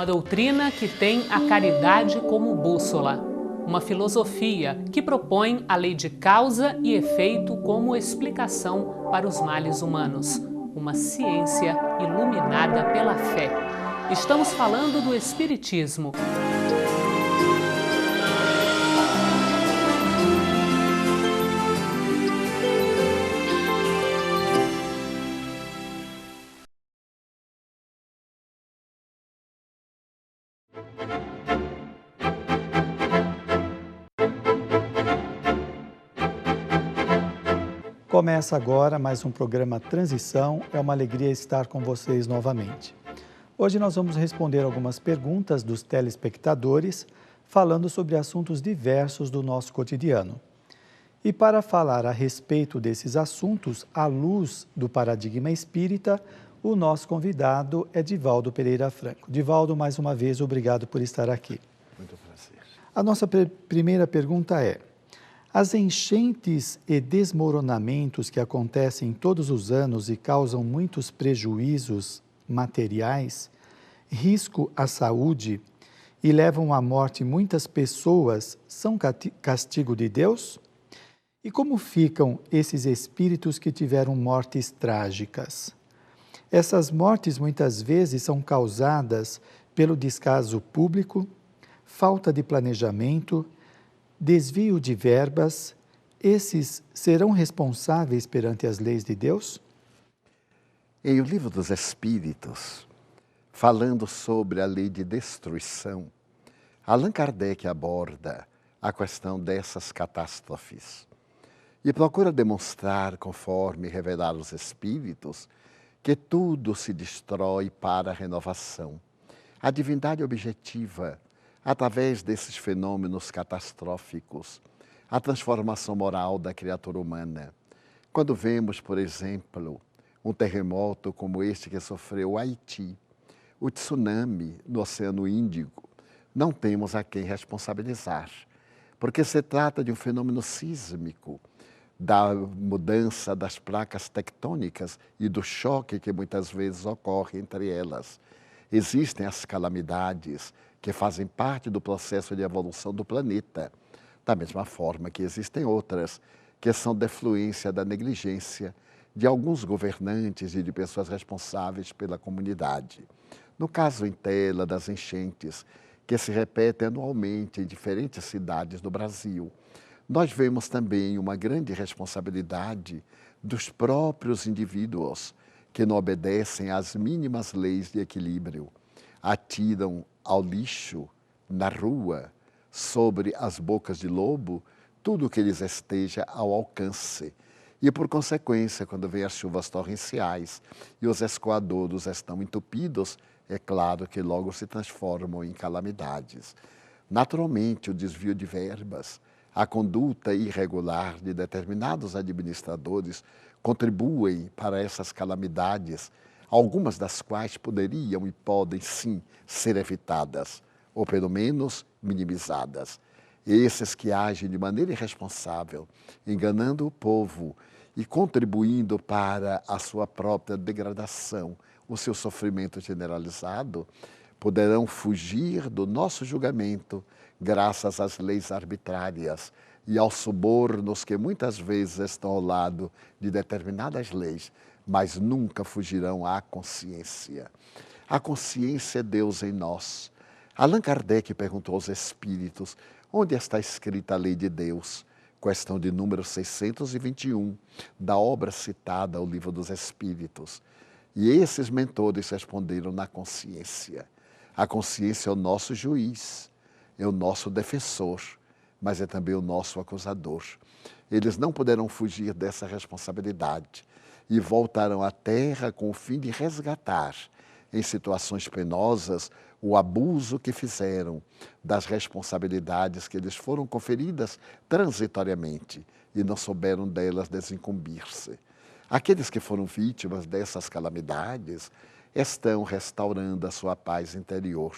doutrina que tem a caridade como bússola. Uma filosofia que propõe a lei de causa e efeito como explicação para os males humanos. Uma ciência iluminada pela fé. Estamos falando do Espiritismo. Começa agora mais um programa Transição. É uma alegria estar com vocês novamente. Hoje nós vamos responder algumas perguntas dos telespectadores, falando sobre assuntos diversos do nosso cotidiano. E para falar a respeito desses assuntos, à luz do paradigma espírita, o nosso convidado é Divaldo Pereira Franco. Divaldo, mais uma vez, obrigado por estar aqui. Muito prazer. A nossa primeira pergunta é: as enchentes e desmoronamentos que acontecem todos os anos e causam muitos prejuízos materiais, risco à saúde e levam à morte muitas pessoas, são castigo de Deus? E como ficam esses espíritos que tiveram mortes trágicas? Essas mortes muitas vezes são causadas pelo descaso público, falta de planejamento, desvio de verbas. Esses serão responsáveis perante as leis de Deus? Em O Livro dos Espíritos, falando sobre a lei de destruição, Allan Kardec aborda a questão dessas catástrofes e procura demonstrar, conforme revelaram os Espíritos, que tudo se destrói para a renovação. A divindade objetiva, através desses fenômenos catastróficos, a transformação moral da criatura humana. Quando vemos, por exemplo, um terremoto como este que sofreu o Haiti, o tsunami no Oceano Índico, não temos a quem responsabilizar, porque se trata de um fenômeno sísmico, da mudança das placas tectônicas e do choque que muitas vezes ocorre entre elas. Existem as calamidades que fazem parte do processo de evolução do planeta, da mesma forma que existem outras que são defluência da negligência de alguns governantes e de pessoas responsáveis pela comunidade. No caso em tela das enchentes, que se repetem anualmente em diferentes cidades do Brasil, nós vemos também uma grande responsabilidade dos próprios indivíduos que não obedecem às mínimas leis de equilíbrio, atiram ao lixo, na rua, sobre as bocas de lobo, tudo que lhes esteja ao alcance. E, por consequência, quando vem as chuvas torrenciais e os escoadouros estão entupidos, é claro que logo se transformam em calamidades. Naturalmente, o desvio de verbas, a conduta irregular de determinados administradores contribuem para essas calamidades, algumas das quais poderiam e podem sim ser evitadas, ou pelo menos minimizadas. Esses que agem de maneira irresponsável, enganando o povo e contribuindo para a sua própria degradação, o seu sofrimento generalizado, poderão fugir do nosso julgamento graças às leis arbitrárias e aos subornos que muitas vezes estão ao lado de determinadas leis, mas nunca fugirão à consciência. A consciência é Deus em nós. Allan Kardec perguntou aos espíritos: onde está escrita a lei de Deus? Questão de número 621, da obra citada, o Livro dos Espíritos. E esses mentores responderam: na consciência. A consciência é o nosso juiz, é o nosso defensor, mas é também o nosso acusador. Eles não poderão fugir dessa responsabilidade e voltarão à Terra com o fim de resgatar, em situações penosas, o abuso que fizeram das responsabilidades que lhes foram conferidas transitoriamente e não souberam delas desincumbir-se. Aqueles que foram vítimas dessas calamidades estão restaurando a sua paz interior.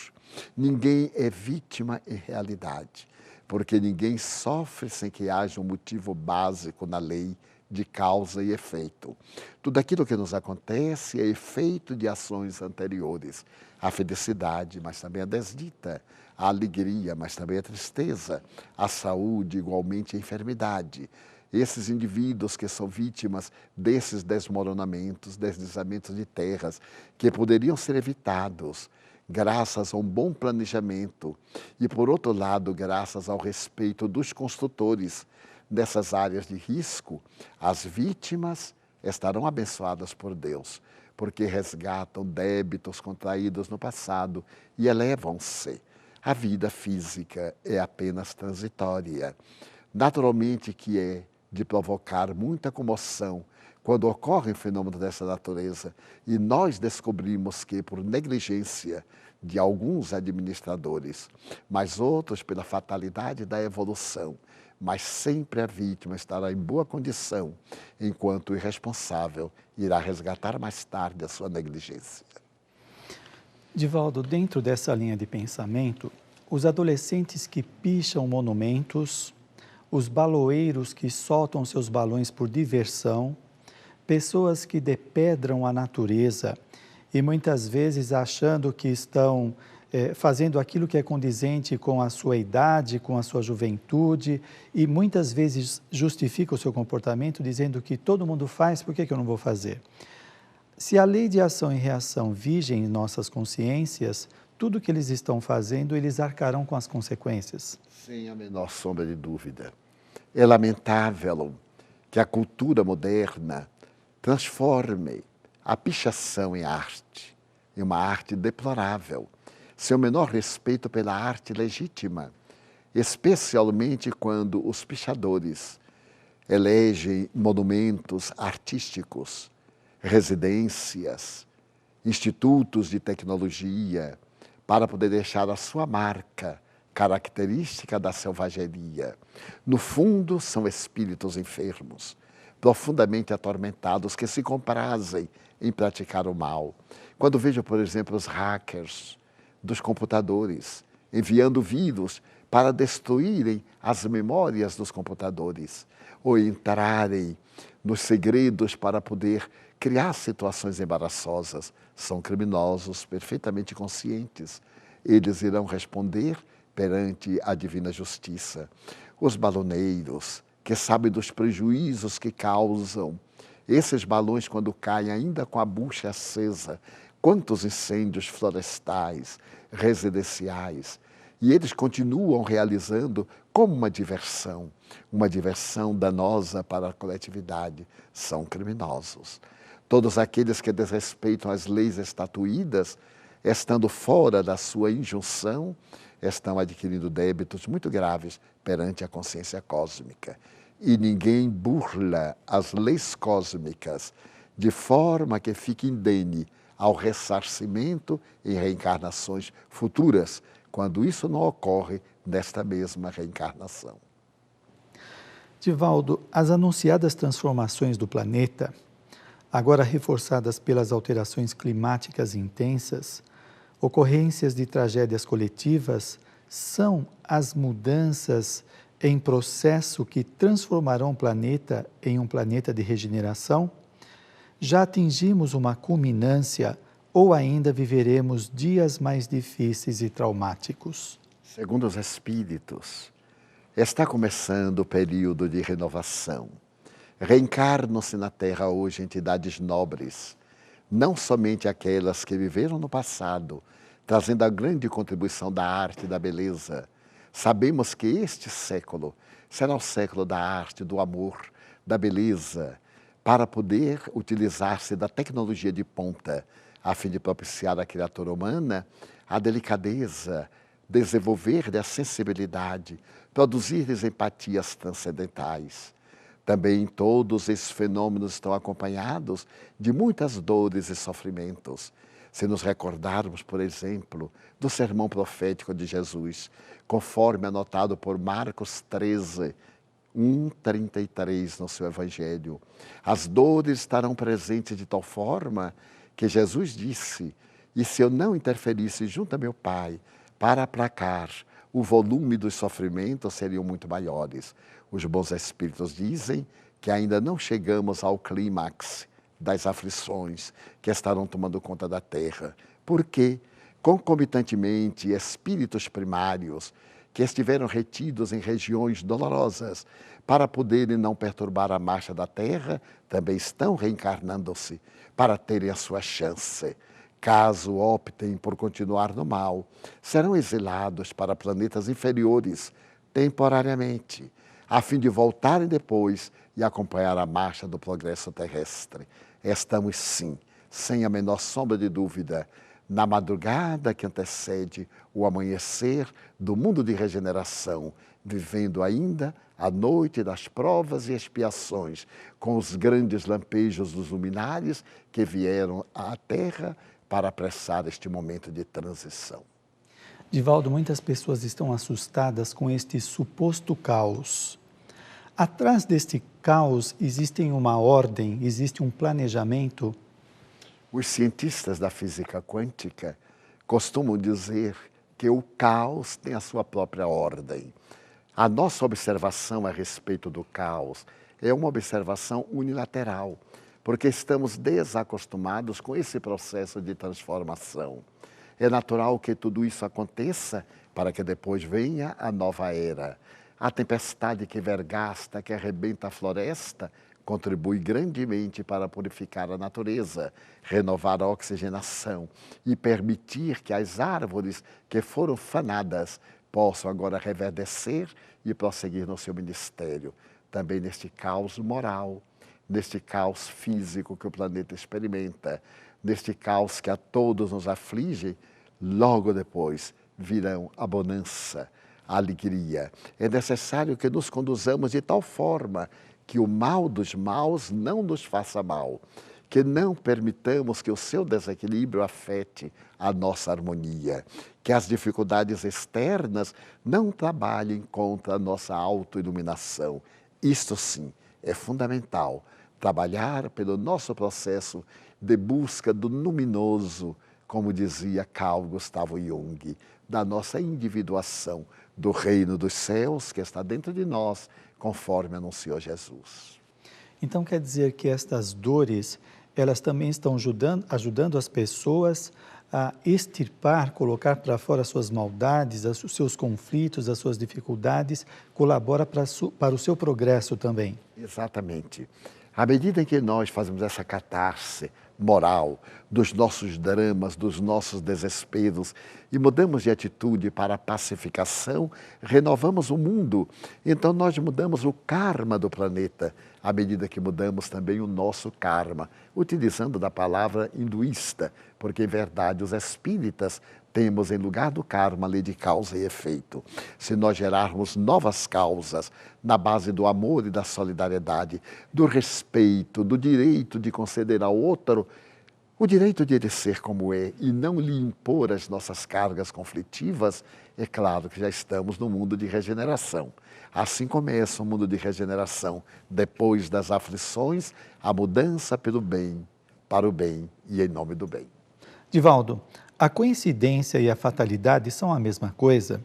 Ninguém é vítima em realidade, porque ninguém sofre sem que haja um motivo básico na lei de causa e efeito. Tudo aquilo que nos acontece é efeito de ações anteriores. A felicidade, mas também a desdita. A alegria, mas também a tristeza. A saúde, igualmente a enfermidade. Esses indivíduos que são vítimas desses desmoronamentos, deslizamentos de terras, que poderiam ser evitados graças a um bom planejamento e, por outro lado, graças ao respeito dos construtores dessas áreas de risco, as vítimas estarão abençoadas por Deus, porque resgatam débitos contraídos no passado e elevam-se. A vida física é apenas transitória. Naturalmente que é de provocar muita comoção quando ocorre um fenômeno dessa natureza e nós descobrimos que, por negligência de alguns administradores, mas outros pela fatalidade da evolução, mas sempre a vítima estará em boa condição, enquanto o irresponsável irá resgatar mais tarde a sua negligência. Divaldo, dentro dessa linha de pensamento, os adolescentes que picham monumentos, os baloeiros que soltam seus balões por diversão, pessoas que depedram a natureza e muitas vezes achando que estão fazendo aquilo que é condizente com a sua idade, com a sua juventude e muitas vezes justifica o seu comportamento dizendo que todo mundo faz, por que eu não vou fazer? Se a lei de ação e reação vige em nossas consciências, tudo que eles estão fazendo, eles arcarão com as consequências. Sem a menor sombra de dúvida. É lamentável que a cultura moderna transforme a pichação em arte, em uma arte deplorável, sem o menor respeito pela arte legítima, especialmente quando os pichadores elegem monumentos artísticos, residências, institutos de tecnologia, para poder deixar a sua marca, característica da selvageria. No fundo, são espíritos enfermos, profundamente atormentados, que se comprazem em praticar o mal. Quando vejo, por exemplo, os hackers dos computadores enviando vírus para destruírem as memórias dos computadores, ou entrarem nos segredos para poder criar situações embaraçosas, são criminosos perfeitamente conscientes. Eles irão responder perante a divina justiça. Os baloneiros, que sabem dos prejuízos que causam, esses balões, quando caem ainda com a bucha acesa, quantos incêndios florestais, residenciais, e eles continuam realizando como uma diversão danosa para a coletividade, são criminosos. Todos aqueles que desrespeitam as leis estatuídas, estando fora da sua injunção, estão adquirindo débitos muito graves perante a consciência cósmica. E ninguém burla as leis cósmicas de forma que fique indene ao ressarcimento em reencarnações futuras, quando isso não ocorre nesta mesma reencarnação. Divaldo, as anunciadas transformações do planeta, agora reforçadas pelas alterações climáticas intensas, ocorrências de tragédias coletivas, são as mudanças em processo que transformarão o planeta em um planeta de regeneração? Já atingimos uma culminância ou ainda viveremos dias mais difíceis e traumáticos? Segundo os espíritos, está começando o período de renovação. Reencarnam-se na Terra hoje entidades nobres, não somente aquelas que viveram no passado, trazendo a grande contribuição da arte e da beleza. Sabemos que este século será o século da arte, do amor, da beleza, para poder utilizar-se da tecnologia de ponta, a fim de propiciar à criatura humana a delicadeza, desenvolver a sensibilidade, produzir-lhes empatias transcendentais. Também todos esses fenômenos estão acompanhados de muitas dores e sofrimentos. Se nos recordarmos, por exemplo, do sermão profético de Jesus, conforme anotado por Marcos 13, 1:33 no seu Evangelho, as dores estarão presentes de tal forma que Jesus disse: e se eu não interferisse junto a meu Pai para aplacar, o volume dos sofrimentos seriam muito maiores. Os bons espíritos dizem que ainda não chegamos ao clímax das aflições que estarão tomando conta da terra. Porque, concomitantemente, espíritos primários que estiveram retidos em regiões dolorosas para poderem não perturbar a marcha da terra, também estão reencarnando-se para terem a sua chance. Caso optem por continuar no mal, serão exilados para planetas inferiores temporariamente, a fim de voltarem depois e acompanhar a marcha do progresso terrestre. Estamos, sim, sem a menor sombra de dúvida, na madrugada que antecede o amanhecer do mundo de regeneração, vivendo ainda a noite das provas e expiações, com os grandes lampejos dos luminares que vieram à Terra para apressar este momento de transição. Divaldo, muitas pessoas estão assustadas com este suposto caos. Atrás deste caos existe uma ordem, existe um planejamento? Os cientistas da física quântica costumam dizer que o caos tem a sua própria ordem. A nossa observação a respeito do caos é uma observação unilateral, porque estamos desacostumados com esse processo de transformação. É natural que tudo isso aconteça para que depois venha a nova era. A tempestade que vergasta, que arrebenta a floresta, contribui grandemente para purificar a natureza, renovar a oxigenação e permitir que as árvores que foram fanadas possam agora reverdecer e prosseguir no seu ministério. Também neste caos moral, neste caos físico que o planeta experimenta, neste caos que a todos nos aflige, logo depois virão a bonança, a alegria. É necessário que nos conduzamos de tal forma que o mal dos maus não nos faça mal, que não permitamos que o seu desequilíbrio afete a nossa harmonia, que as dificuldades externas não trabalhem contra a nossa autoiluminação. Isto sim é fundamental, trabalhar pelo nosso processo de busca do luminoso, como dizia Carl Gustav Jung, da nossa individuação, do reino dos céus que está dentro de nós, conforme anunciou Jesus. Então quer dizer que estas dores, elas também estão ajudando as pessoas a extirpar, colocar para fora as suas maldades, os seus conflitos, as suas dificuldades, colabora para o seu progresso também. Exatamente. À medida em que nós fazemos essa catarse moral dos nossos dramas, dos nossos desesperos e mudamos de atitude para a pacificação, renovamos o mundo. Então nós mudamos o karma do planeta, à medida que mudamos também o nosso karma, utilizando da palavra hinduísta, porque em verdade os espíritas temos em lugar do karma a lei de causa e efeito. Se nós gerarmos novas causas na base do amor e da solidariedade, do respeito, do direito de conceder ao outro o direito de ele ser como é e não lhe impor as nossas cargas conflitivas, é claro que já estamos no mundo de regeneração. Assim começa o mundo de regeneração, depois das aflições, a mudança pelo bem, para o bem e em nome do bem. Divaldo, a coincidência e a fatalidade são a mesma coisa?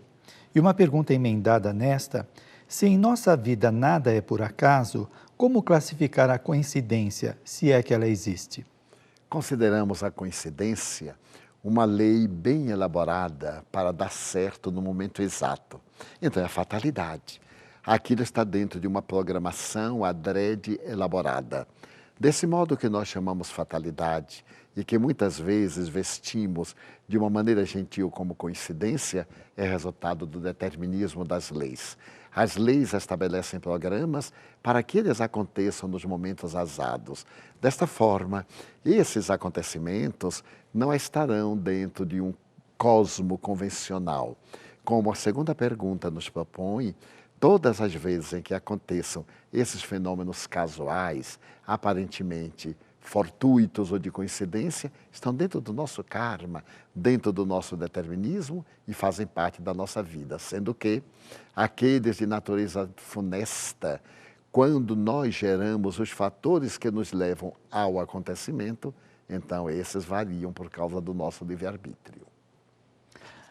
E uma pergunta emendada nesta: se em nossa vida nada é por acaso, como classificar a coincidência, se é que ela existe? Consideramos a coincidência uma lei bem elaborada para dar certo no momento exato. Então é a fatalidade. Aquilo está dentro de uma programação adrede elaborada. Desse modo que nós chamamos fatalidade e que muitas vezes vestimos de uma maneira gentil como coincidência, é resultado do determinismo das leis. As leis estabelecem programas para que eles aconteçam nos momentos azados. Desta forma, esses acontecimentos não estarão dentro de um cosmo convencional. Como a segunda pergunta nos propõe, todas as vezes em que aconteçam esses fenômenos casuais, aparentemente fortuitos ou de coincidência, estão dentro do nosso karma, dentro do nosso determinismo e fazem parte da nossa vida, sendo que aqueles de natureza funesta, quando nós geramos os fatores que nos levam ao acontecimento, então esses variam por causa do nosso livre-arbítrio.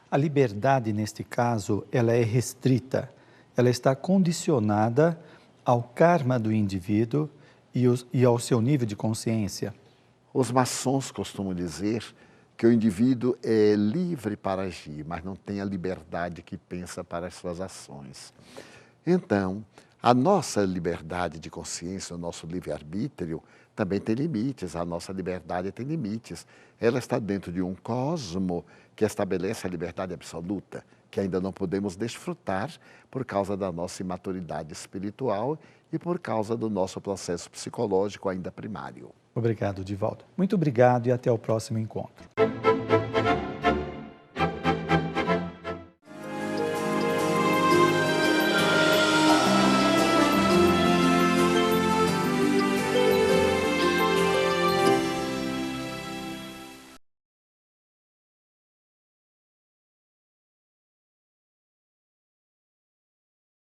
A liberdade, neste caso, ela é restrita, ela está condicionada ao karma do indivíduo e ao seu nível de consciência? Os maçons costumam dizer que o indivíduo é livre para agir, mas não tem a liberdade que pensa para as suas ações. Então, a nossa liberdade de consciência, o nosso livre-arbítrio, também tem limites, a nossa liberdade tem limites. Ela está dentro de um cosmo que estabelece a liberdade absoluta, que ainda não podemos desfrutar por causa da nossa imaturidade espiritual e por causa do nosso processo psicológico ainda primário. Obrigado, Divaldo. Muito obrigado e até o próximo encontro.